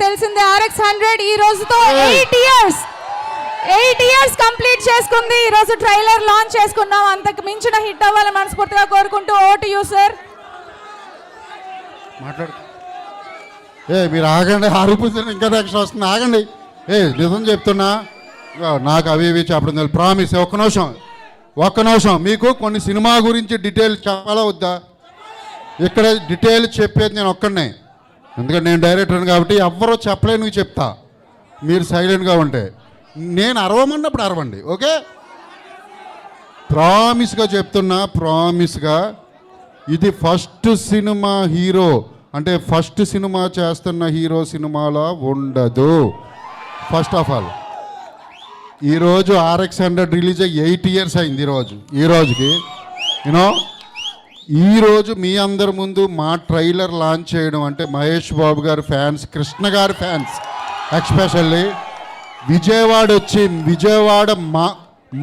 తెలిసిందే RX100 ఈ రోజుతో 8 ఇయర్స్ కంప్లీట్ చేసుకుంది. ఈ రోజు ట్రైలర్ లాంచ్ చేసుకున్నాం. అంతకు మించిన హిట్ అవ్వాలని మనస్ఫూర్తిగా కోరుకుంటూ ఓటు యూ సార్. మాట్లాడు. మీరు ఆగండి, ఆరిపోతుంది ఇంకా నెక్స్ట్ వస్తుంది, ఆగండి. నిజం చెప్తున్నా, నాకు అవి ఇవి చెప్పడం తెలియదు. ప్రామిస్. ఒక్క నిమిషం మీకు కొన్ని సినిమా గురించి డీటెయిల్ చెప్పాలా వద్దా? ఇక్కడ డీటెయిల్ చెప్పేది నేను ఒక్కడనే, ఎందుకంటే నేను డైరెక్టర్ని కాబట్టి ఎవ్వరూ చెప్పలేను చెప్తా. మీరు సైలెంట్గా ఉంటే నేను అరవమన్నప్పుడు అరవండి, ఓకే? ప్రామిస్గా చెప్తున్నా, ప్రామిస్గా ఇది ఫస్ట్ సినిమా హీరో అంటే ఫస్ట్ సినిమా చేస్తున్న హీరో సినిమాలో ఉండదు. ఫస్ట్ ఆఫ్ ఆల్ ఈరోజు RX100 రిలీజ్ అయ్యి 8 ఇయర్స్ అయింది. ఈ రోజుకి ఈరోజు మీ అందరి ముందు మా ట్రైలర్ లాంచ్ చేయడం అంటే మహేష్ బాబు గారి ఫ్యాన్స్, కృష్ణ గారి ఫ్యాన్స్, ఎక్స్పెషల్లీ విజయవాడ వచ్చి విజయవాడ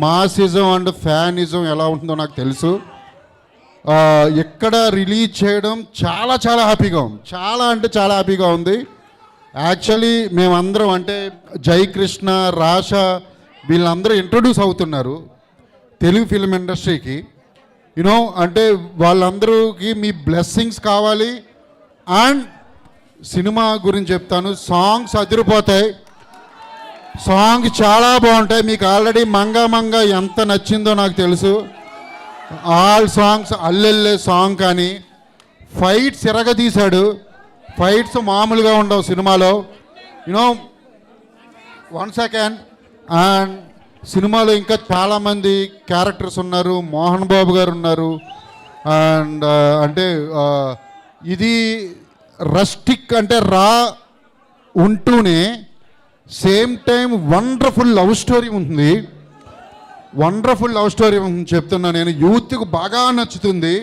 మాసిజం అండ్ ఫ్యానిజం ఎలా ఉంటుందో నాకు తెలుసు. ఎక్కడ రిలీజ్ చేయడం చాలా చాలా హ్యాపీగా ఉంది. చాలా అంటే చాలా హ్యాపీగా ఉంది. యాక్చువల్లీ మేమందరం అంటే జయకృష్ణ, రాష వీళ్ళందరూ ఇంట్రొడ్యూస్ అవుతున్నారు తెలుగు ఫిల్మ్ ఇండస్ట్రీకి. అంటే వాళ్ళందరికీ మీ బ్లెస్సింగ్స్ కావాలి. అండ్ సినిమా గురించి చెప్తాను, సాంగ్స్ అదిరిపోతాయి, సాంగ్ చాలా బాగుంటాయి. మీకు ఆల్రెడీ మంగా ఎంత నచ్చిందో నాకు తెలుసు. ఆల్ సాంగ్స్, అల్లెల్లే సాంగ్ కానీ ఫైట్స్ ఎరగదీశాడు. ఫైట్స్ మామూలుగా ఉండవు సినిమాలో. 1 సెకండ్. అండ్ సినిమాలో ఇంకా చాలామంది క్యారెక్టర్స్ ఉన్నారు. మోహన్ బాబు గారు ఉన్నారు. అండ్ అంటే ఇది రస్టిక్ అంటే రా ఉంటూనే same time wonderful love story ఉంటుంది. వండర్ఫుల్ లవ్ స్టోరీ చెప్తున్నా నేను. యూత్కి బాగా నచ్చుతుంది.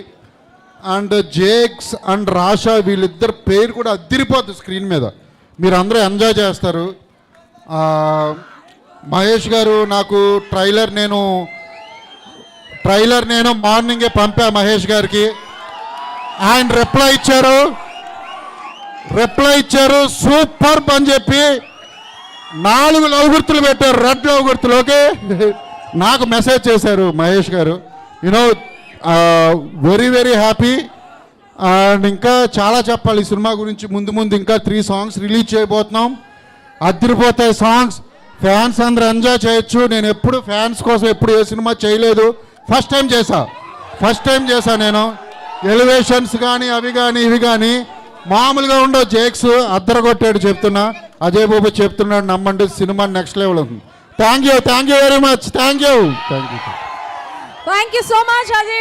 అండ్ జేక్స్ అండ్ రాషా వీళ్ళిద్దరు పేరు కూడా అదిరిపోతుంది స్క్రీన్ మీద. మీరు అందరూ ఎంజాయ్ చేస్తారు. మహేష్ గారు నాకు ట్రైలర్ నేను మార్నింగే పంపా మహేష్ గారికి. ఆయన రిప్లై ఇచ్చారు సూపర్ అని చెప్పి 4 లవ్ గుర్తులు పెట్టారు, రెడ్ లవ్ గుర్తులు. ఓకే, నాకు మెసేజ్ చేశారు మహేష్ గారు. Very very happy. అండ్ ఇంకా చాలా చెప్పాలి ఈ సినిమా గురించి. ముందు ఇంకా 3 సాంగ్స్ రిలీజ్ చేయబోతున్నాం. అదిరిపోతాయి సాంగ్స్. ఫ్యాన్స్ అందరూ ఎంజాయ్ చేయొచ్చు. నేను ఎప్పుడు ఫ్యాన్స్ కోసం ఎప్పుడు ఏ సినిమా చేయలేదు. ఫస్ట్ టైం చేశా నేను. ఎలివేషన్స్ కానీ అవి కానీ ఇవి కానీ మామూలుగా ఉండవు. జేక్స్ అద్దరగొట్టాడు చెప్తున్నా. అజయ్ బాబు చెప్తున్నాడు, నమ్మండి సినిమా నెక్స్ట్ లెవెల్ ఉంది. Thank you very much. Thank you so much Ajay.